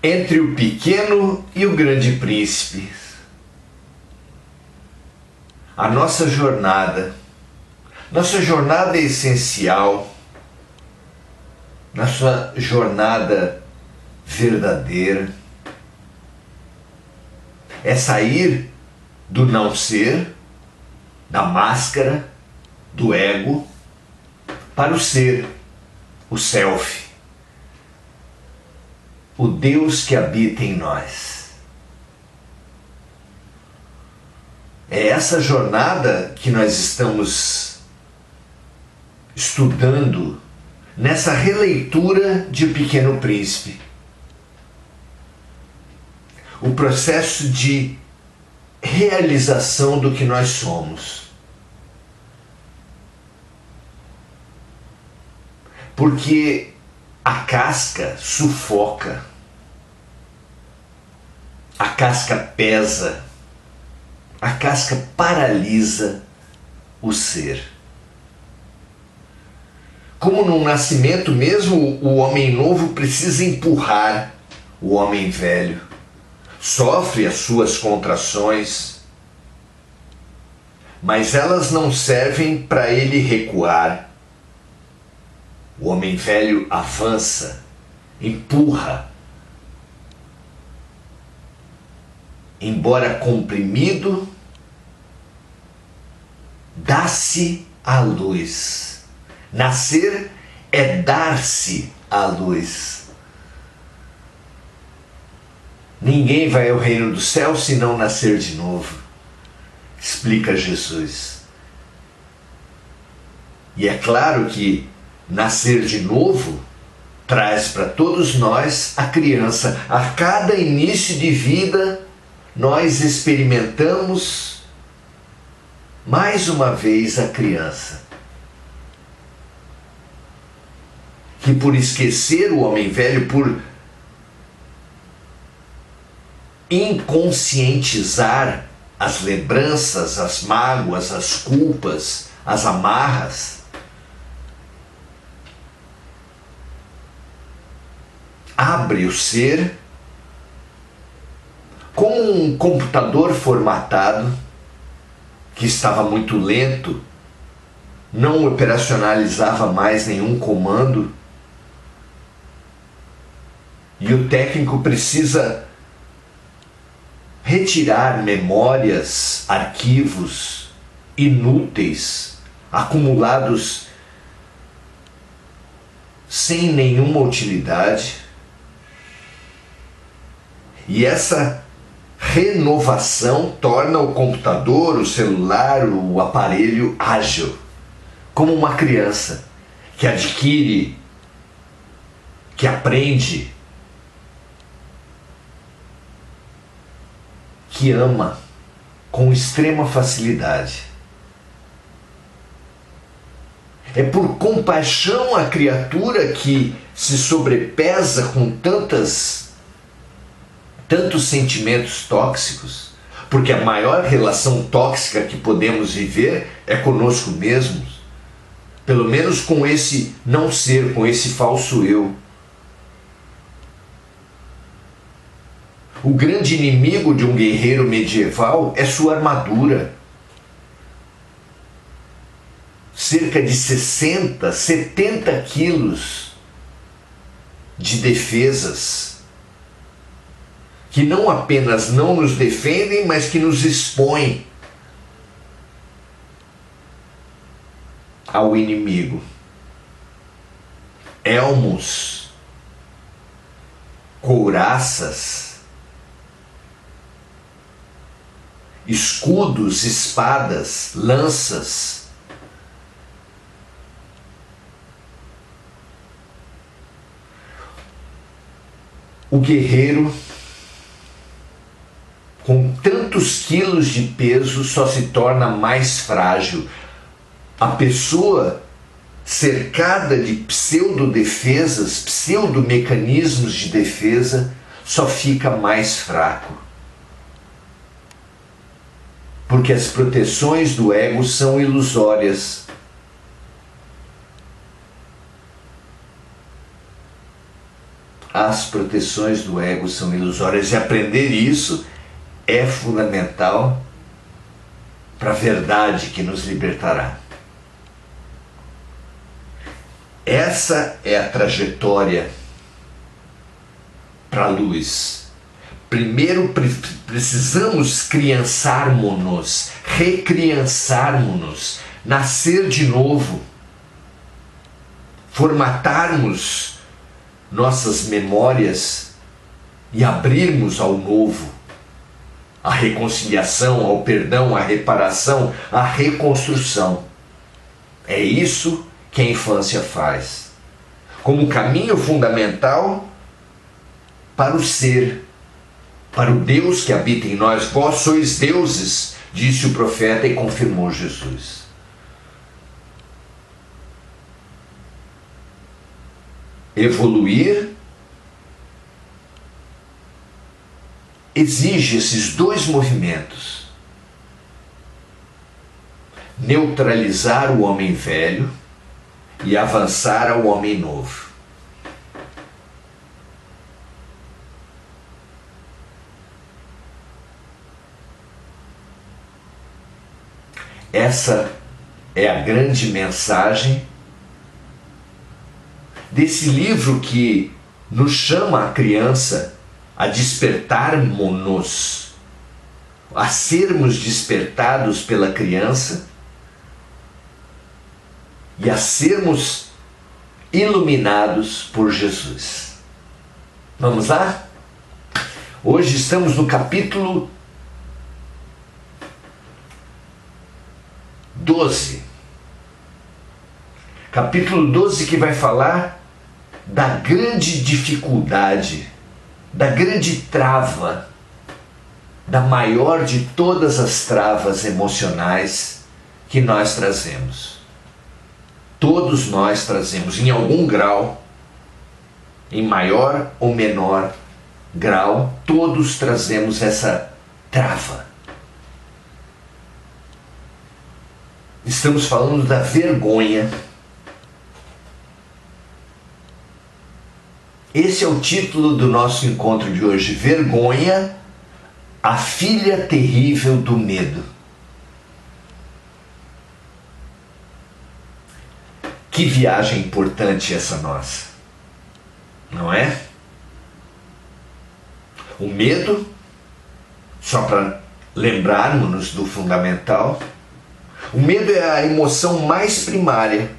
entre o pequeno e o grande príncipe. A nossa jornada é essencial, nossa jornada verdadeira é sair do não ser, da máscara, do ego, para o ser, o self, o Deus que habita em nós. É essa jornada que nós estamos estudando nessa releitura de O Pequeno Príncipe. O processo de realização do que nós somos. Porque a casca sufoca, a casca pesa, a casca paralisa o ser. Como no nascimento mesmo, o homem novo precisa empurrar o homem velho. Sofre as suas contrações, mas elas não servem para ele recuar. O homem velho avança, empurra. Embora comprimido, dá-se à luz. Nascer é dar-se à luz. Ninguém vai ao reino do céu se não nascer de novo, explica Jesus. E é claro que nascer de novo traz para todos nós a criança. A cada início de vida, nós experimentamos mais uma vez a criança. Que por esquecer o homem velho, por inconscientizar as lembranças, as mágoas, as culpas, as amarras, abre o ser como um computador formatado que estava muito lento, não operacionalizava mais nenhum comando, e o técnico precisa retirar memórias, arquivos inúteis, acumulados sem nenhuma utilidade. E essa renovação torna o computador, o celular, o aparelho ágil, como uma criança que adquire, que aprende, que ama com extrema facilidade. É por compaixão à criatura que se sobrepesa com tantos sentimentos tóxicos, porque a maior relação tóxica que podemos viver é conosco mesmos, pelo menos com esse não ser, com esse falso eu. O grande inimigo de um guerreiro medieval é sua armadura. Cerca de 60, 70 quilos de defesas, que não apenas não nos defendem, mas que nos expõem ao inimigo. Elmos, couraças, escudos, espadas, lanças. O guerreiro, com tantos quilos de peso, só se torna mais frágil. A pessoa cercada de pseudo-defesas, pseudo-mecanismos de defesa, só fica mais fraco. Porque as proteções do ego são ilusórias. as proteções do ego são ilusórias, e aprender isso é fundamental para a verdade que nos libertará. Essa é a trajetória para a luz. Primeiro precisamos criançarmos-nos, recriançarmos-nos, nascer de novo, formatarmos nossas memórias e abrirmos ao novo, à reconciliação, ao perdão, à reparação, à reconstrução. É isso que a infância faz, como caminho fundamental para o ser, para o Deus que habita em nós. Vós sois deuses, disse o profeta e confirmou Jesus. Evoluir exige esses dois movimentos: neutralizar o homem velho e avançar ao homem novo. Essa é a grande mensagem desse livro que nos chama a criança a despertarmos-nos, a sermos despertados pela criança e a sermos iluminados por Jesus. Vamos lá? Hoje estamos no capítulo 12. Capítulo 12, que vai falar da grande dificuldade, da grande trava, da maior de todas as travas emocionais que nós trazemos. Todos nós trazemos, em algum grau, em maior ou menor grau, todos trazemos essa trava. Estamos falando da vergonha. Esse é o título do nosso encontro de hoje: Vergonha, a filha terrível do medo. Que viagem importante essa nossa, não é? O medo, só para lembrarmos-nos do fundamental, o medo é a emoção mais primária,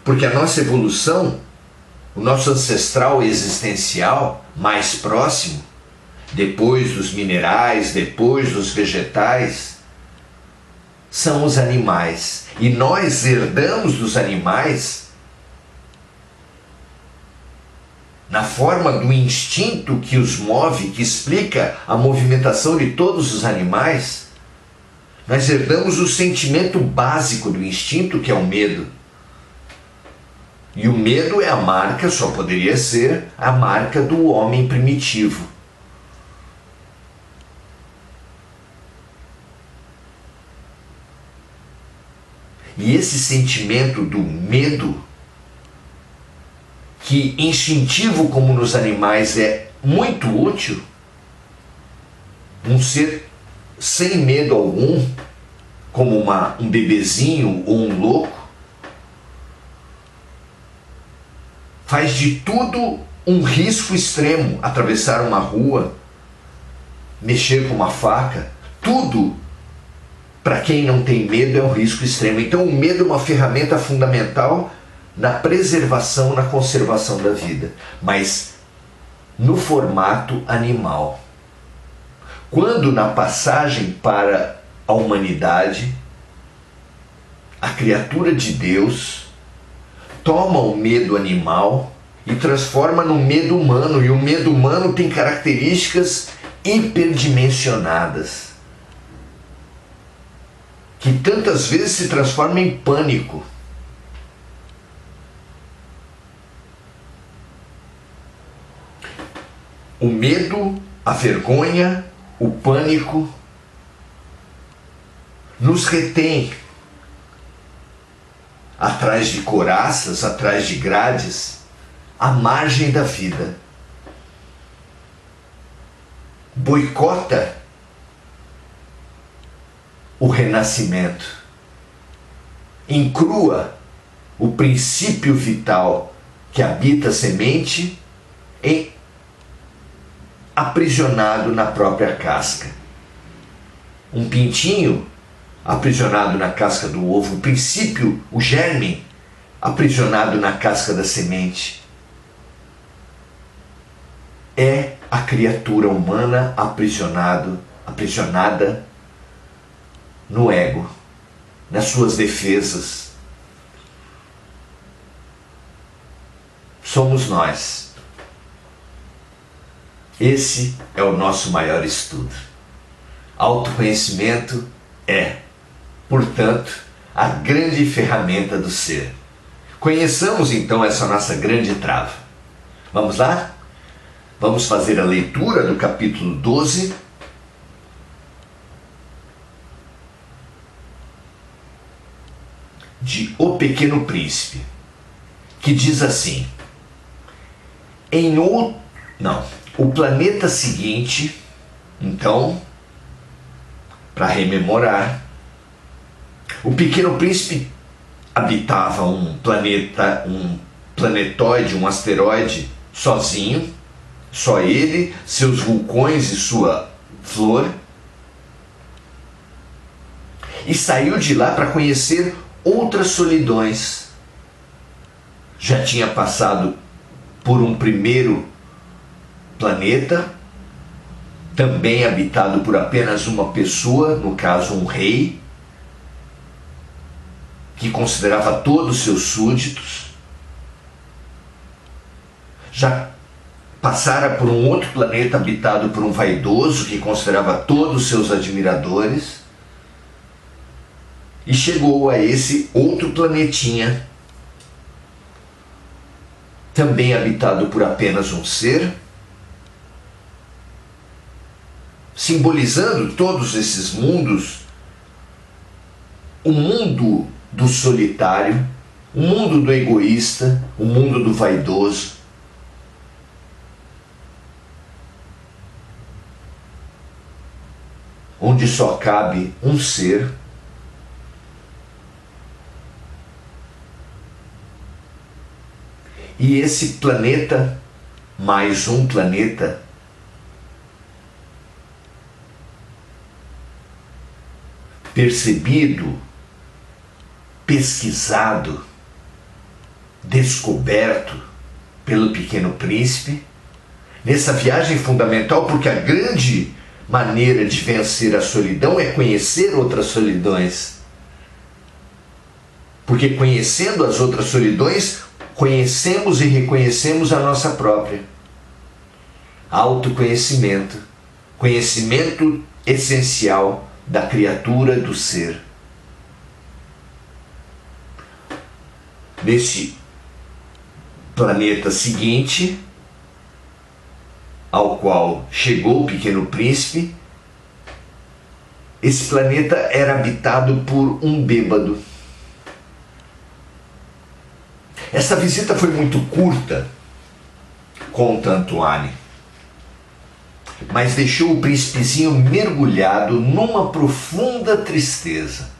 porque a nossa evolução, o nosso ancestral existencial mais próximo, depois dos minerais, depois dos vegetais, são os animais. E nós herdamos dos animais, na forma do instinto que os move, que explica a movimentação de todos os animais, nós herdamos o sentimento básico do instinto, que é o medo. E o medo é a marca, só poderia ser a marca do homem primitivo. E esse sentimento do medo, que instintivo como nos animais é muito útil, um ser sem medo algum, como um bebezinho ou um louco, faz de tudo um risco extremo. Atravessar uma rua, mexer com uma faca, tudo, para quem não tem medo, é um risco extremo. Então o medo é uma ferramenta fundamental na preservação, na conservação da vida, mas no formato animal. Quando na passagem para a humanidade, a criatura de Deus toma o medo animal e transforma no medo humano, e o medo humano tem características hiperdimensionadas, que tantas vezes se transforma em pânico. O medo, a vergonha, o pânico nos retém atrás de couraças, atrás de grades, à margem da vida. boicota o renascimento, encrua o princípio vital que habita a semente aprisionado na própria casca. Um pintinho aprisionado na casca do ovo, o princípio, o germe, aprisionado na casca da semente. É a criatura humana aprisionada no ego, nas suas defesas. Somos nós. Esse é o nosso maior estudo. Autoconhecimento é, portanto, a grande ferramenta do ser. Conheçamos então essa nossa grande trava. Vamos lá? Vamos fazer a leitura do capítulo 12. De O Pequeno Príncipe, que diz assim: o planeta seguinte, então, para rememorar, o Pequeno Príncipe habitava um planetóide, um asteroide, sozinho, só ele, seus vulcões e sua flor, e saiu de lá para conhecer outras solidões. Já tinha passado por um primeiro planeta, também habitado por apenas uma pessoa, no caso um rei, que considerava todos os seus súditos. Já passara por um outro planeta habitado por um vaidoso, que considerava todos os seus admiradores. E chegou a esse outro planetinha, também habitado por apenas um ser, simbolizando todos esses mundos, o mundo do solitário, o mundo do egoísta, o mundo do vaidoso. Onde só cabe um ser. E esse planeta, mais um planeta, percebido, pesquisado, descoberto pelo Pequeno Príncipe, nessa viagem fundamental, porque a grande maneira de vencer a solidão é conhecer outras solidões. Porque conhecendo as outras solidões, conhecemos e reconhecemos a nossa própria. Autoconhecimento, conhecimento essencial da criatura, do ser. Neste planeta seguinte, ao qual chegou o Pequeno Príncipe, esse planeta era habitado por um bêbado. Essa visita foi muito curta, conta Antoine, mas deixou o príncipezinho mergulhado numa profunda tristeza.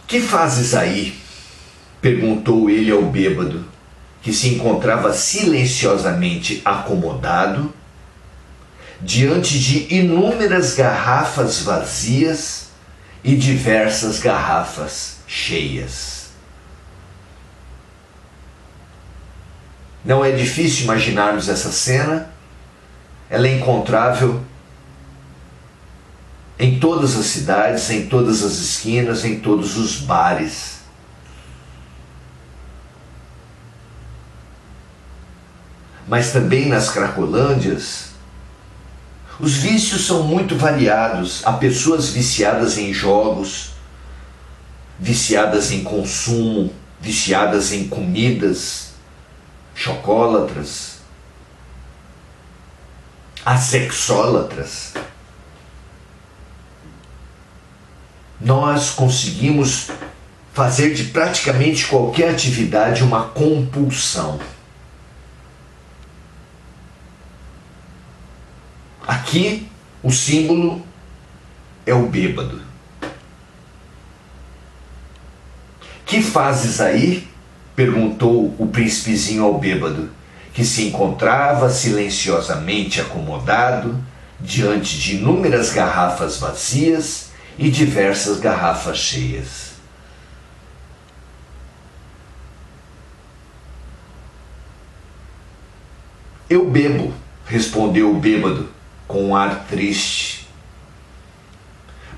"Que fazes aí?" perguntou ele ao bêbado, que se encontrava silenciosamente acomodado diante de inúmeras garrafas vazias e diversas garrafas cheias. Não é difícil imaginarmos essa cena. Ela é encontrável em todas as cidades, em todas as esquinas, em todos os bares. Mas também nas cracolândias, os vícios são muito variados. Há pessoas viciadas em jogos, viciadas em consumo, viciadas em comidas, chocólatras, assexólatras. Nós conseguimos fazer de praticamente qualquer atividade uma compulsão. Aqui o símbolo é o bêbado. Que fazes aí? Perguntou o príncipezinho ao bêbado, que se encontrava silenciosamente acomodado diante de inúmeras garrafas vazias e diversas garrafas cheias. Eu bebo, respondeu o bêbado com um ar triste.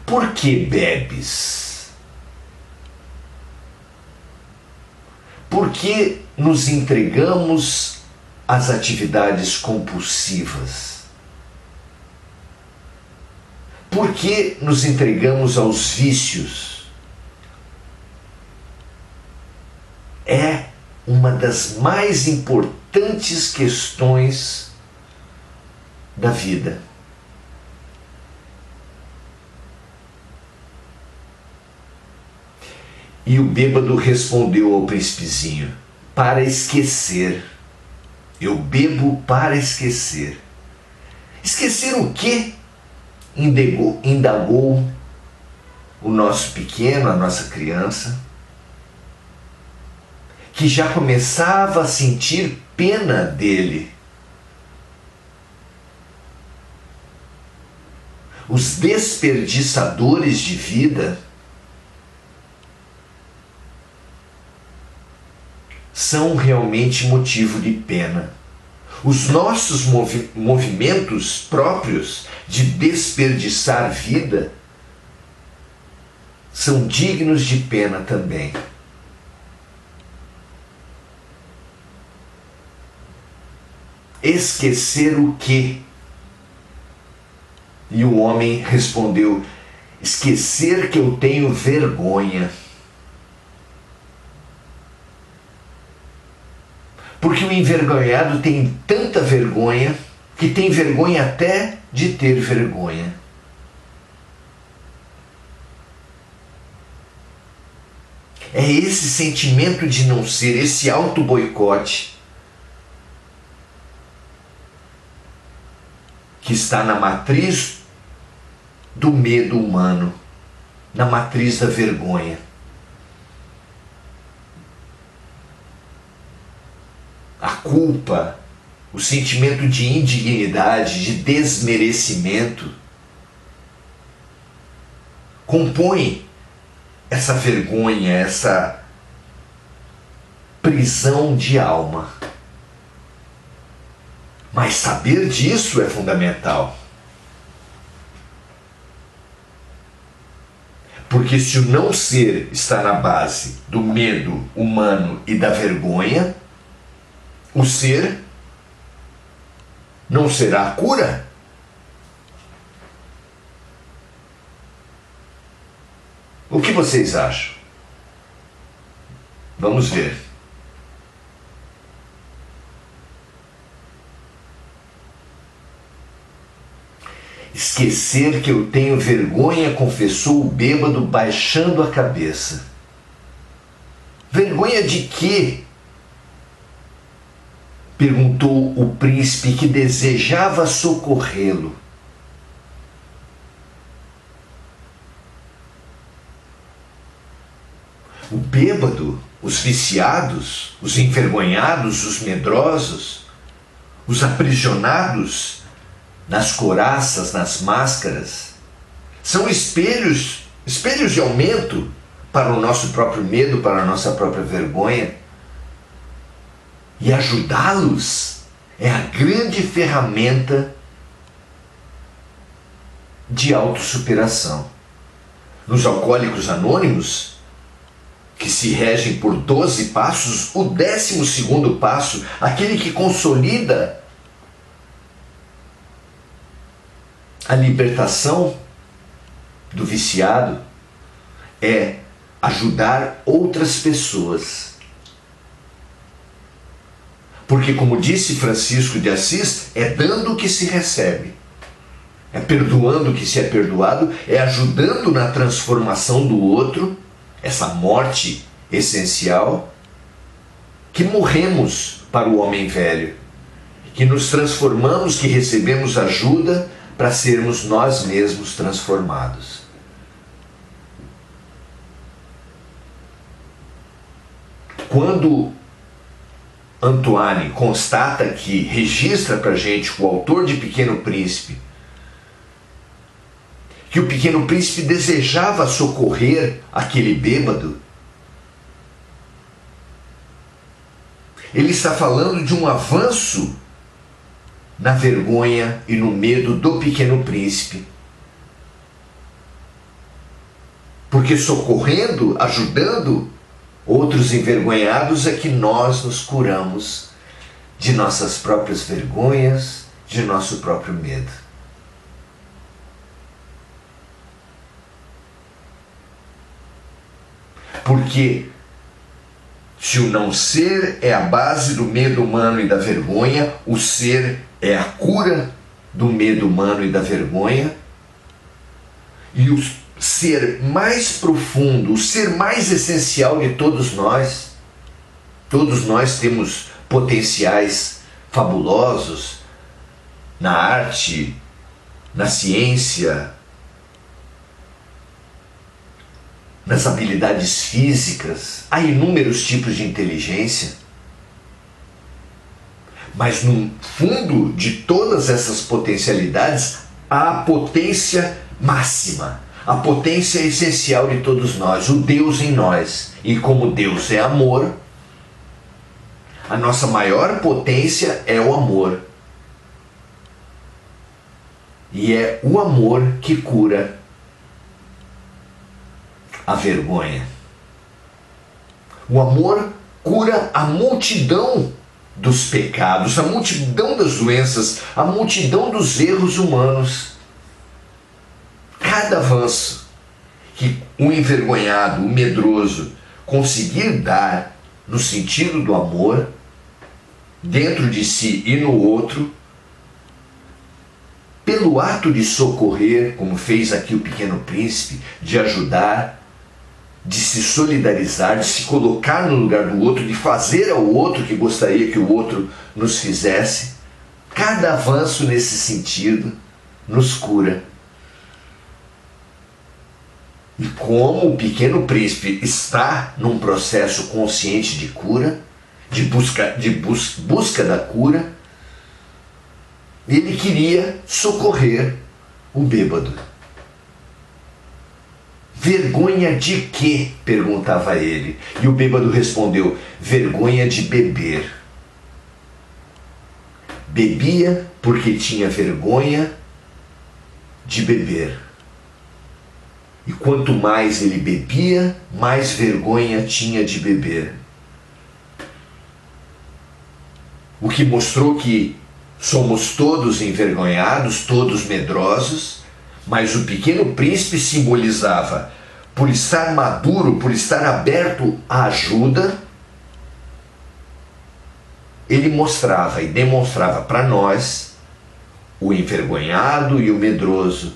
Por que bebes? Por que nos entregamos às atividades compulsivas? Por que nos entregamos aos vícios? É uma das mais importantes questões da vida. E o bêbado respondeu ao príncipezinho: para esquecer. Eu bebo para esquecer. Esquecer o quê? Indagou o nosso pequeno, a nossa criança, que já começava a sentir pena dele. Os desperdiçadores de vida são realmente motivo de pena. Os nossos movimentos próprios de desperdiçar vida são dignos de pena também. Esquecer o quê? E o homem respondeu: esquecer que eu tenho vergonha. Porque o envergonhado tem tanta vergonha que tem vergonha até de ter vergonha. É esse sentimento de não ser, esse auto-boicote, que está na matriz do medo humano, na matriz da vergonha. A culpa, o sentimento de indignidade, de desmerecimento, compõe essa vergonha, essa prisão de alma. Mas saber disso é fundamental. Porque se o não ser está na base do medo humano e da vergonha, o ser não será a cura? O que vocês acham? Vamos ver. Esquecer que eu tenho vergonha, confessou o bêbado, baixando a cabeça. Vergonha de quê? Perguntou o príncipe, que desejava socorrê-lo. O bêbado, os viciados, os envergonhados, os medrosos, os aprisionados nas couraças, nas máscaras, são espelhos de aumento para o nosso próprio medo, para a nossa própria vergonha. E ajudá-los é a grande ferramenta de autossuperação. Nos Alcoólicos Anônimos, que se regem por 12 passos, o 12º passo, aquele que consolida a libertação do viciado, é ajudar outras pessoas. Porque, como disse Francisco de Assis, é dando que se recebe, é perdoando que se é perdoado, é ajudando na transformação do outro, essa morte essencial, que morremos para o homem velho, que nos transformamos, que recebemos ajuda para sermos nós mesmos transformados. Quando Antoine constata que registra para a gente o autor de Pequeno Príncipe, que o Pequeno Príncipe desejava socorrer aquele bêbado, ele está falando de um avanço na vergonha e no medo do Pequeno Príncipe. Porque socorrendo, ajudando outros envergonhados é que nós nos curamos de nossas próprias vergonhas, de nosso próprio medo. Porque se o não ser é a base do medo humano e da vergonha, o ser é a cura do medo humano e da vergonha, e o ser mais profundo, o ser mais essencial de todos nós temos potenciais fabulosos na arte, na ciência, nas habilidades físicas, há inúmeros tipos de inteligência. Mas no fundo de todas essas potencialidades, há a potência máxima, a potência essencial de todos nós, o Deus em nós. E como Deus é amor, a nossa maior potência é o amor. E é o amor que cura a vergonha. O amor cura a multidão dos pecados, a multidão das doenças, a multidão dos erros humanos. Cada avanço que o envergonhado, o medroso, conseguir dar no sentido do amor, dentro de si e no outro, pelo ato de socorrer, como fez aqui o Pequeno Príncipe, de ajudar, de se solidarizar, de se colocar no lugar do outro, de fazer ao outro o que gostaria que o outro nos fizesse, cada avanço nesse sentido nos cura. E como o Pequeno Príncipe está num processo consciente de cura, de busca da cura, ele queria socorrer o bêbado. Vergonha de quê? Perguntava ele. E o bêbado respondeu: vergonha de beber. Bebia porque tinha vergonha de beber. E quanto mais ele bebia, mais vergonha tinha de beber. O que mostrou que somos todos envergonhados, todos medrosos, mas o Pequeno Príncipe simbolizava, por estar maduro, por estar aberto à ajuda, ele mostrava e demonstrava para nós, o envergonhado e o medroso,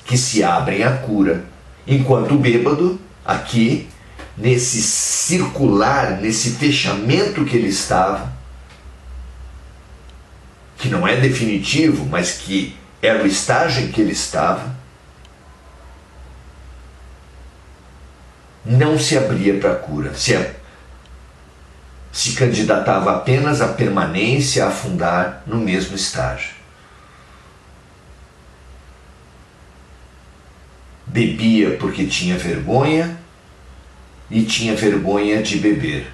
que se abrem à cura, enquanto o bêbado, aqui, nesse circular, nesse fechamento que ele estava, que não é definitivo, mas que era o estágio em que ele estava, não se abria para a cura, se candidatava apenas à permanência, a afundar no mesmo estágio. Bebia porque tinha vergonha e tinha vergonha de beber.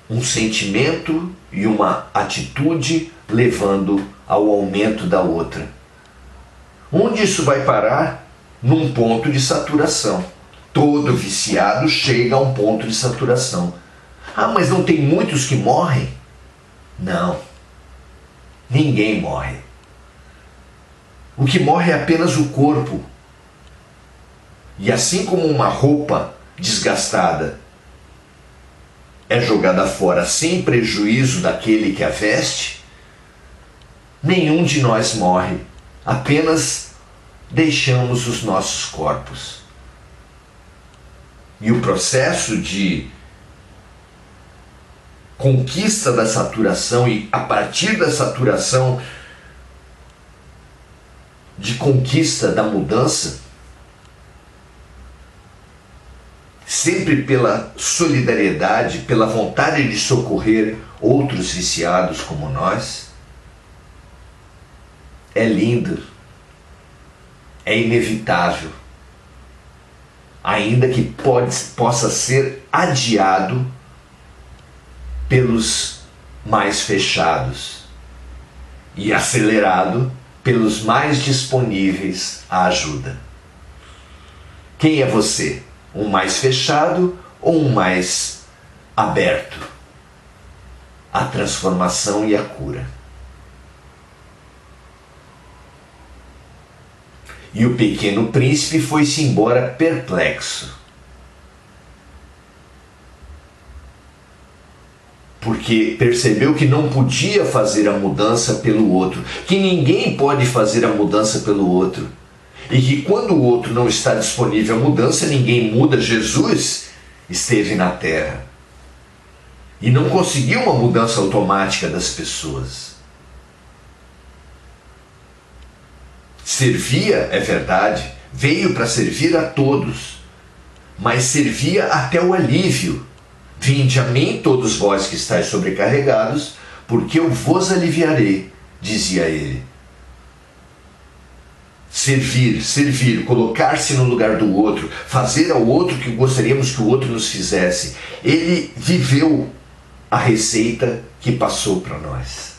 Um sentimento e uma atitude levando ao aumento da outra. Onde isso vai parar? Num ponto de saturação. Todo viciado chega a um ponto de saturação. Ah, mas não tem muitos que morrem? Não. Ninguém morre. O que morre é apenas o corpo. E assim como uma roupa desgastada é jogada fora sem prejuízo daquele que a veste, nenhum de nós morre, apenas deixamos os nossos corpos. E o processo de conquista da saturação e a partir da saturação de conquista da mudança, sempre pela solidariedade, pela vontade de socorrer outros viciados como nós, é lindo, é inevitável, ainda que possa ser adiado pelos mais fechados e acelerado pelos mais disponíveis à ajuda. Quem é você? Um mais fechado ou um mais aberto à transformação e à cura? E o pequeno príncipe foi-se embora perplexo, porque percebeu que não podia fazer a mudança pelo outro, que ninguém pode fazer a mudança pelo outro, e que quando o outro não está disponível à mudança, ninguém muda. Jesus esteve na terra e não conseguiu uma mudança automática das pessoas. Servia, é verdade, veio para servir a todos, mas servia até o alívio. Vinde a mim, todos vós que estáis sobrecarregados, porque eu vos aliviarei, dizia ele. Servir, colocar-se no lugar do outro, fazer ao outro o que gostaríamos que o outro nos fizesse. Ele viveu a receita que passou para nós.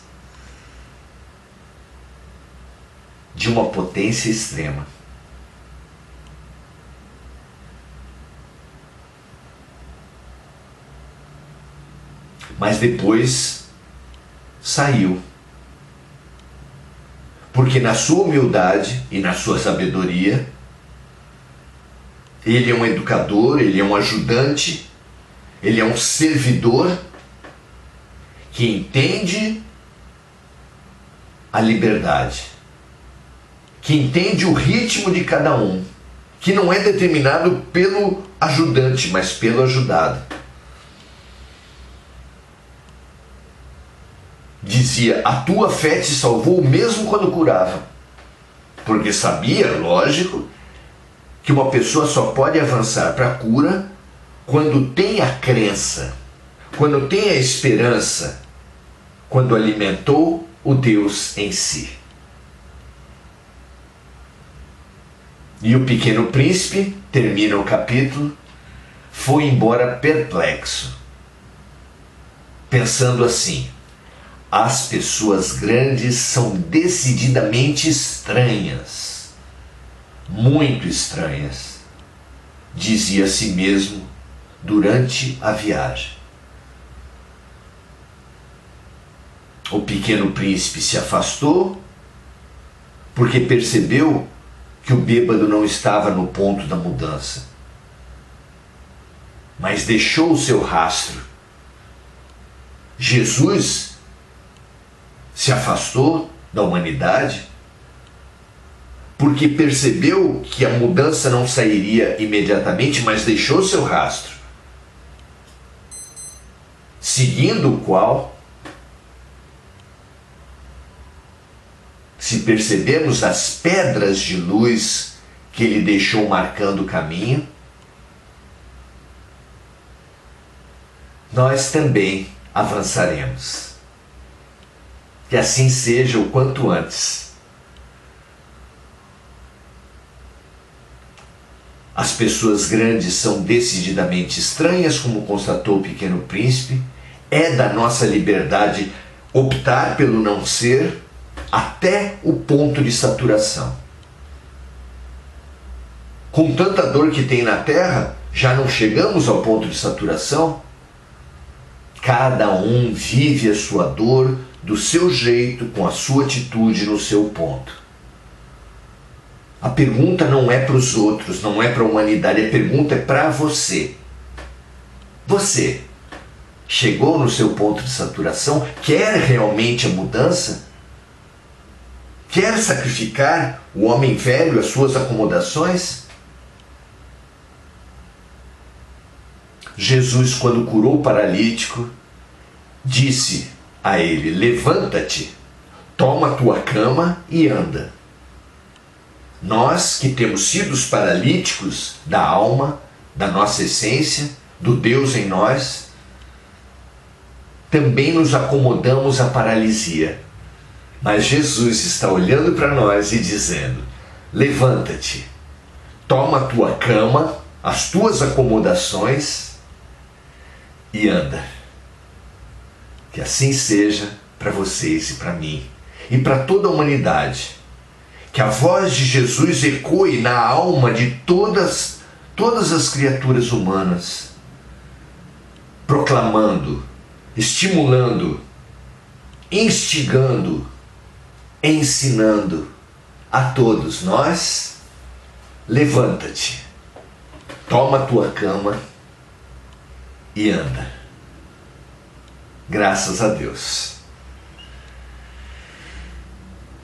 De uma potência extrema. Mas depois saiu. Porque na sua humildade e na sua sabedoria, ele é um educador, ele é um ajudante, ele é um servidor que entende a liberdade, que entende o ritmo de cada um, que não é determinado pelo ajudante, mas pelo ajudado. Dizia, a tua fé te salvou mesmo quando curava. Porque sabia, lógico, que uma pessoa só pode avançar para a cura quando tem a crença, quando tem a esperança, quando alimentou o Deus em si. E o pequeno príncipe, termina o capítulo, foi embora perplexo, pensando assim: as pessoas grandes são decididamente estranhas, muito estranhas, dizia a si mesmo durante a viagem. O pequeno príncipe se afastou porque percebeu que o bêbado não estava no ponto da mudança, mas deixou o seu rastro. Jesus se afastou da humanidade porque percebeu que a mudança não sairia imediatamente, mas deixou seu rastro, seguindo o qual, se percebermos as pedras de luz que ele deixou marcando o caminho, nós também avançaremos. Que assim seja o quanto antes. As pessoas grandes são decididamente estranhas, como constatou o pequeno príncipe. É da nossa liberdade optar pelo não ser até o ponto de saturação. Com tanta dor que tem na terra, já não chegamos ao ponto de saturação? Cada um vive a sua dor do seu jeito, com a sua atitude no seu ponto. A pergunta não é para os outros, não é para a humanidade, a pergunta é para você. Você chegou no seu ponto de saturação? Quer realmente a mudança? Quer sacrificar o homem velho, as suas acomodações? Jesus, quando curou o paralítico, disse a ele: levanta-te, toma a tua cama e anda. Nós que temos sido os paralíticos da alma, da nossa essência, do Deus em nós, também nos acomodamos à paralisia. Mas Jesus está olhando para nós e dizendo: levanta-te, toma a tua cama, as tuas acomodações e anda. Que assim seja para vocês e para mim e para toda a humanidade. Que a voz de Jesus ecoe na alma de todas as criaturas humanas, proclamando, estimulando, instigando, ensinando a todos nós: levanta-te, toma a tua cama e anda. Graças a Deus.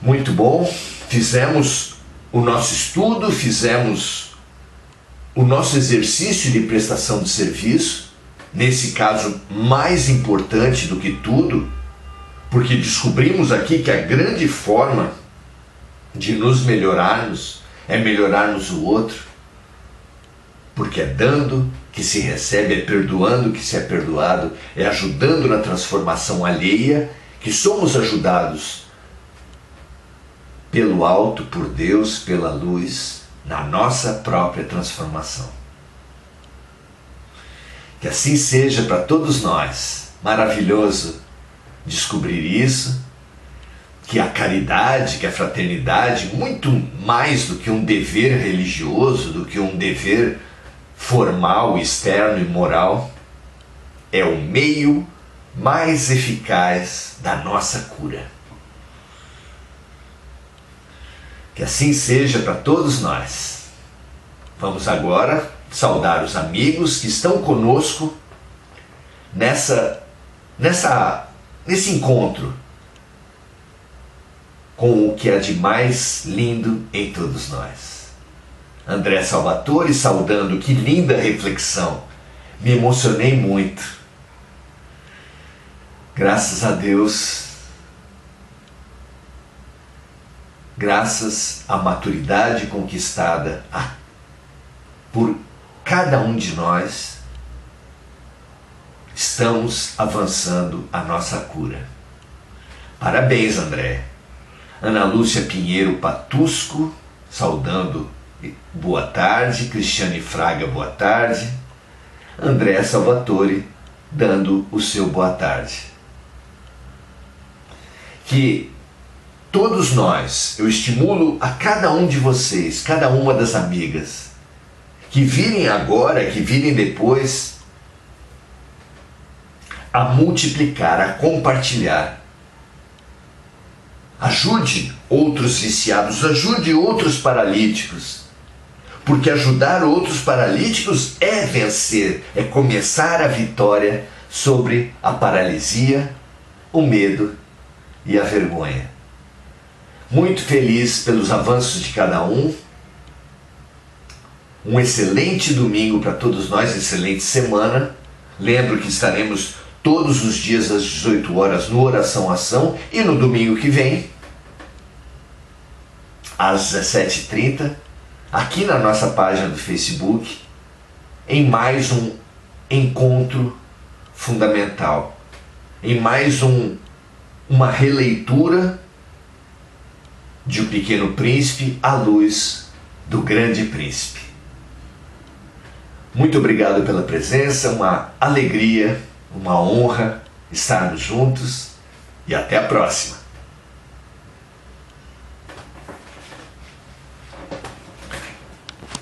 Muito bom, fizemos o nosso estudo, fizemos o nosso exercício de prestação de serviço, nesse caso mais importante do que tudo, porque descobrimos aqui que a grande forma de nos melhorarmos é melhorarmos o outro, porque é dando que se recebe, é perdoando que se é perdoado, é ajudando na transformação alheia que somos ajudados pelo alto, por Deus, pela luz, na nossa própria transformação. Que assim seja para todos nós. Maravilhoso descobrir isso, que a caridade, que a fraternidade, muito mais do que um dever religioso, do que um dever formal, externo e moral, é o meio mais eficaz da nossa cura. Que assim seja para todos nós. Vamos agora saudar os amigos que estão conosco nesse encontro com o que há de mais lindo em todos nós. André Salvatore saudando, que linda reflexão. Me emocionei muito. Graças a Deus, graças à maturidade conquistada por cada um de nós, estamos avançando a nossa cura. Parabéns, André. Ana Lúcia Pinheiro Patusco, saudando, boa tarde. Cristiane Fraga, boa tarde. André Salvatore, dando o seu boa tarde. Que todos nós, eu estimulo a cada um de vocês, cada uma das amigas, que virem agora, que virem depois, a multiplicar, a compartilhar. Ajude outros viciados, ajude outros paralíticos, porque ajudar outros paralíticos é vencer, é começar a vitória sobre a paralisia, o medo e a vergonha. Muito feliz pelos avanços de cada um. Um excelente domingo para todos nós, excelente semana. Lembro que estaremos todos os dias às 18 horas no Oração Ação e no domingo que vem, às 17h30, aqui na nossa página do Facebook, em mais um encontro fundamental, em mais uma releitura de O Pequeno Príncipe à luz do Grande Príncipe. Muito obrigado pela presença, uma alegria, uma honra estarmos juntos e até a próxima.